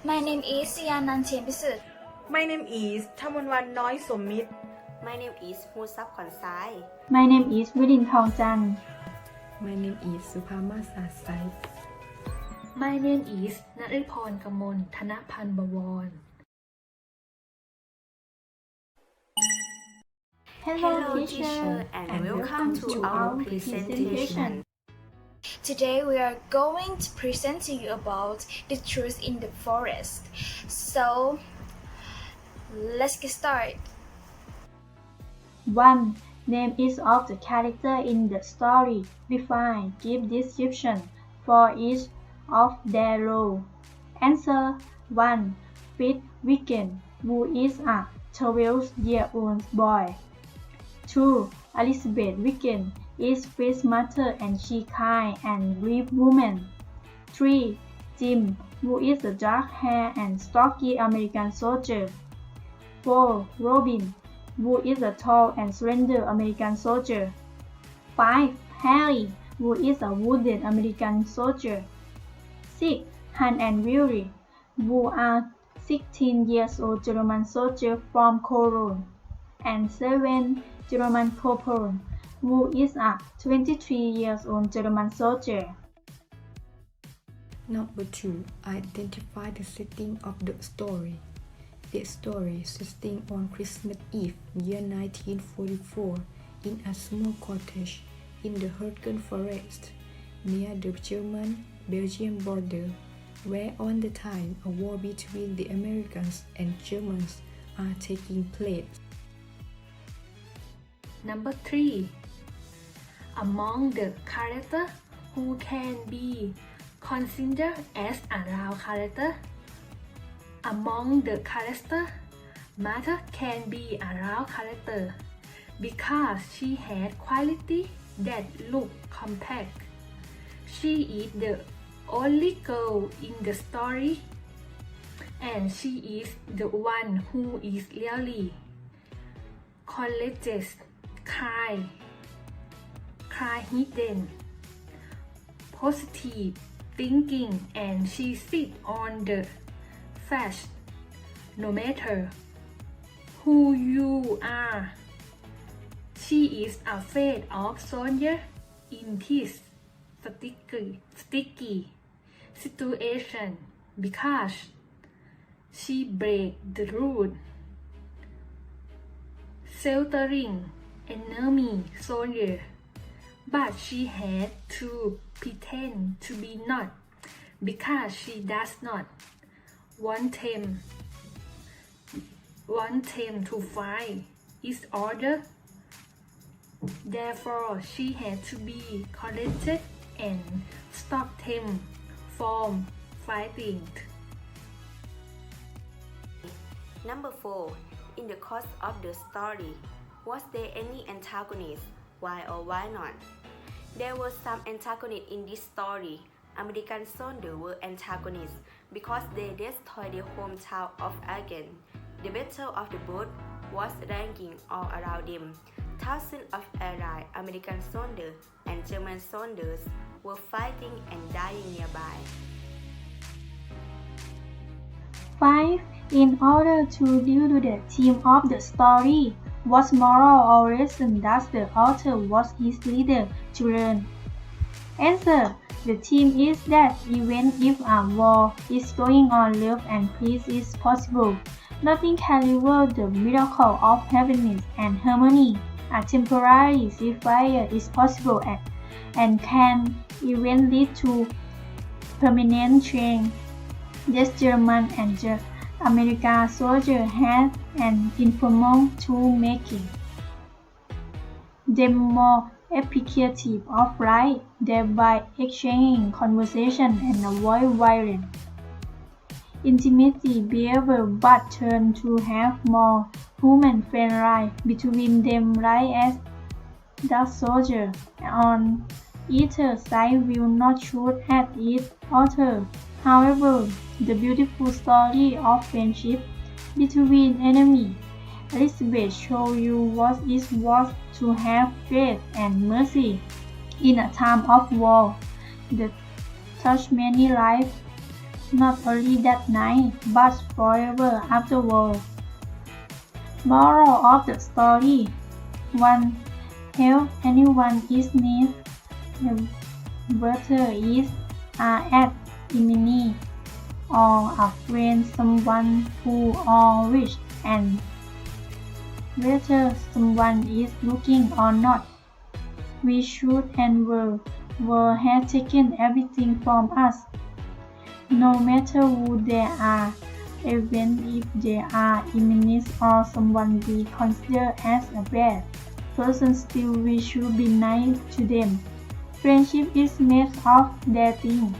My name is Siyanan Thianphisut. My name is Thamonwan Noisommit. My name is Poonsub Khwansai. My name is Virin Thongjan. My name is Supamas Sa-ardsai. My name is Naruephonkamon Tanapanbaworn. Hello, teacher, and welcome to our presentation. Today we are going to present to you about the truce in the forest. So let's get started. 1. Name each of the characters in the story. Define, give description for each of their role. Answer 1. Fifth Weekend, who is a 12-year-old boy. 2. Elizabeth Wicken is Fifth's mother and she kind and brave woman. 3. Jim, who is a dark-haired and stocky American soldier. 4. Robin, who is a tall and slender American soldier. 5. Harry, who is a wounded American soldier. 6. Han and Willie, who are 16-year-old German soldiers from Cologne. And 7. German Corporal, who is a 23-year-old German soldier. Number 2. Identify the setting of the story. The story setting on Christmas Eve, year 1944, in a small cottage in the Hurtgen forest, near the German-Belgian border, where on the time a war between the Americans and Germans are taking place. Number 3. Among the characters who can be considered as a round character. Among the characters, Martha can be a round character because she had qualities that look compact. She is the only girl in the story, and she is the one who is really courageous, kind, hidden, positive thinking, and she sits on the fence. No matter who you are, she is afraid of soldiers in this sticky situation because she breaks the rule, sheltering enemy soldier, but she had to pretend to be not because she does not want them to fight its order. Therefore, she had to be courageous and stop them from fighting. Number 4. In the course of the story, was there any antagonist? Why or why not? There were some antagonists in this story. American soldiers were antagonists because they destroyed the hometown of Aachen. The Battle of the Bulge was raging all around them. Thousands of Allied American soldiers and German soldiers were fighting and dying nearby. 5. In order to deal with the theme of the story, what moral or lesson does the author want his reader to learn? Answer. The theme is that even if a war is going on, love and peace is possible. Nothing can rival the miracle of happiness and harmony. A temporary ceasefire is possible and can even lead to permanent change. Yes, German and American soldiers had an informal tool-making. Them more appreciative of life, thereby exchanging conversation and avoid violence. Intimacy behavior but turn to have more human friendship between them, like as the soldier on either side will not shoot at each other. However, the beautiful story of friendship between enemies, Elizabeth shows you what it was to have grace and mercy in a time of war that touched many lives. not only that night, but forever afterward. Moral of the story 1. Help anyone is need, whether is at enemy or a friend, someone who or rich, and whether someone is looking or not. We should and will have taken everything from us, no matter who they are, even if they are enemies or someone we consider as a bad person, still we should be nice to them. Friendship is made of dating.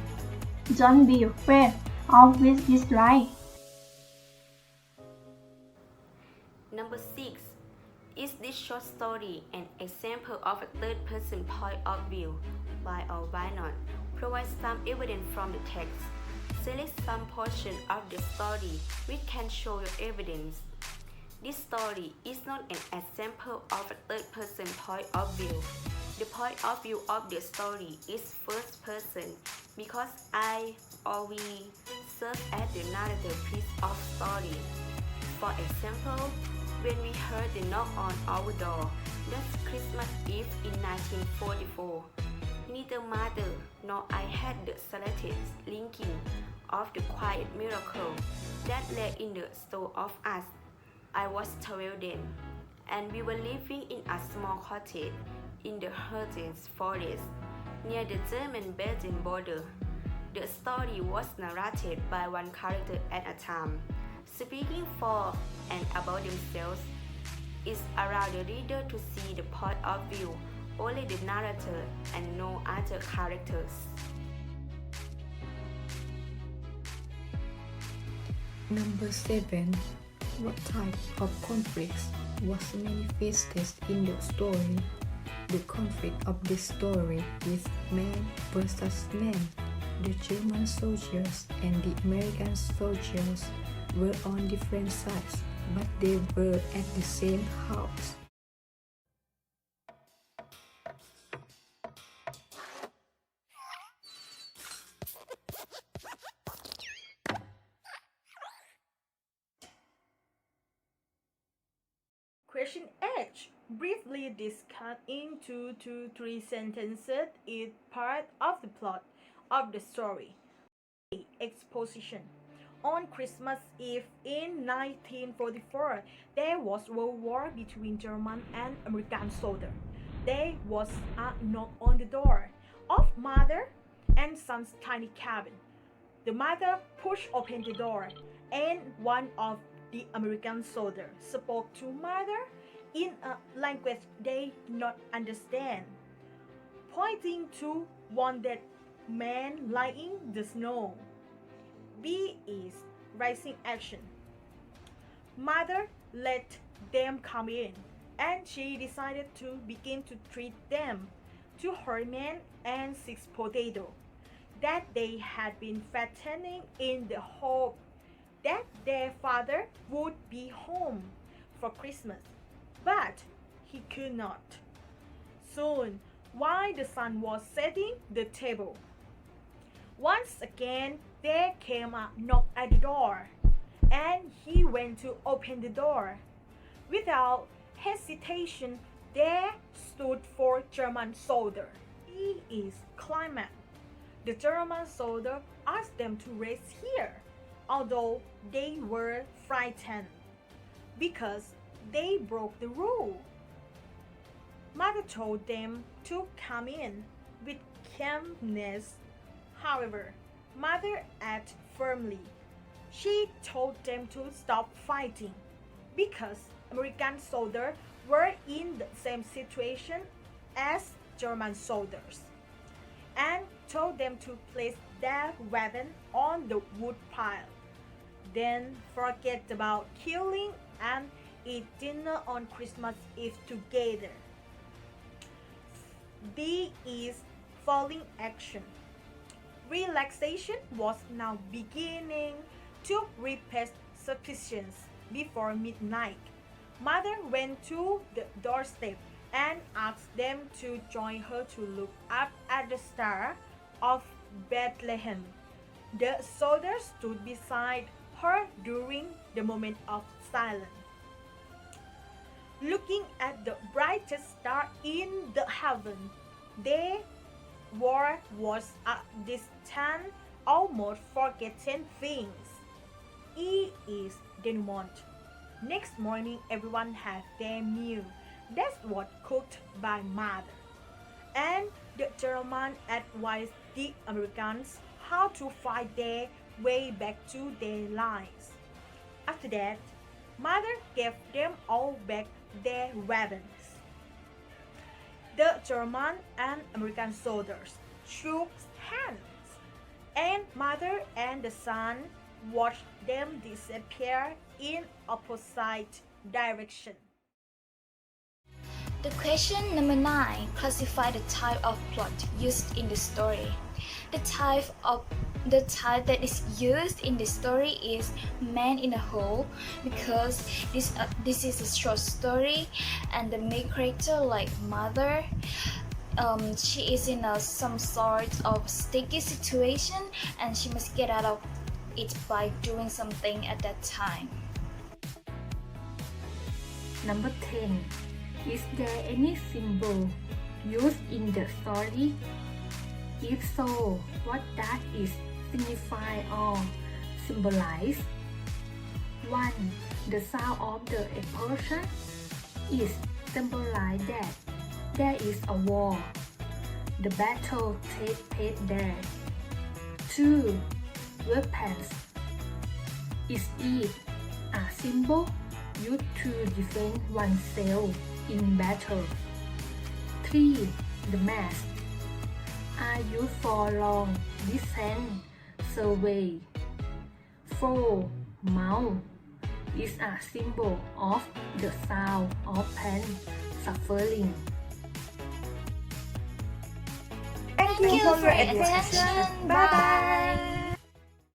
Don't be afraid of what is right. Number 6. Is this short story an example of a third-person point of view? Why or why not? Provide some evidence from the text. Select some portion of the story which can show your evidence. This story is not an example of a third-person point of view. The point of view of the story is first person because I or we serve as the narrative piece of story. For example, when we heard the knock on our door that Christmas Eve in 1944, neither mother nor I had the slightest linking of the quiet miracle that lay in the store of us. I was 12 then, and we were living in a small cottage in the Hurtens forest near the German-Belgian border. The story was narrated by one character at a time, speaking for and about themselves. It's around the reader to see the point of view, only the narrator and no other characters. Number 7. What type of conflicts was manifested in the story? The conflict of this story is man versus man. The German soldiers and the American soldiers were on different sides, but they were at the same house. Question H. Briefly discuss in 2 to 3 sentences is part of the plot of the story. A. Exposition. On Christmas Eve in 1944, there was World War between German and American soldiers. There was a knock on the door of mother and son's tiny cabin. The mother pushed open the door, and one of the American soldiers spoke to mother in a language they did not understand, pointing to one dead man lying in the snow. B is rising action. Mother let them come in, and she decided to begin to treat them to her men and 6 potatoes that they had been fattening in the hope that their father would be home for Christmas, but he could not. Soon, while the sun was setting the table, once again there came a knock at the door, and he went to open the door. Without hesitation, there stood 4 German soldiers. He is climax. The German soldier asked them to rest here, although they were frightened because they broke the rule. Mother told them to come in with calmness. However, Mother acted firmly. She told them to stop fighting because American soldiers were in the same situation as German soldiers, and told them to place their weapon on the wood pile. Then forget about killing and eat dinner on Christmas Eve together. D is falling action. Relaxation was now beginning to repress suspicions before midnight. Mother went to the doorstep and asked them to join her to look up at the star of Bethlehem. The soldiers stood beside her during the moment of silence, looking at the brightest star in the heaven. Their war was a distant, almost forgotten thing. It is denouement. Next morning, everyone had their meal. That's what cooked by mother. And the German advised the Americans how to fight their way back to their lines. After that, mother gave them all back their weapons. The German and American soldiers shook hands, and mother and the son watched them disappear in opposite direction. The question number 9. Classify the type of plot used in the story. The type that is used in the story is man in a hole, because this is a short story and the main character, like mother, she is in some sort of sticky situation and she must get out of it by doing something at that time. Number 10. Is there any symbol used in the story? If so, what does it signify or symbolize? 1. The sound of the explosion is symbolize that there is a war. The battle takes place there. 2. Weapons. Is it a symbol used to defend oneself in battle? 3. The mask are used for long distance survey. 4. Mouth is a symbol of the sound of pain, suffering. Thank you for your attention. Bye bye.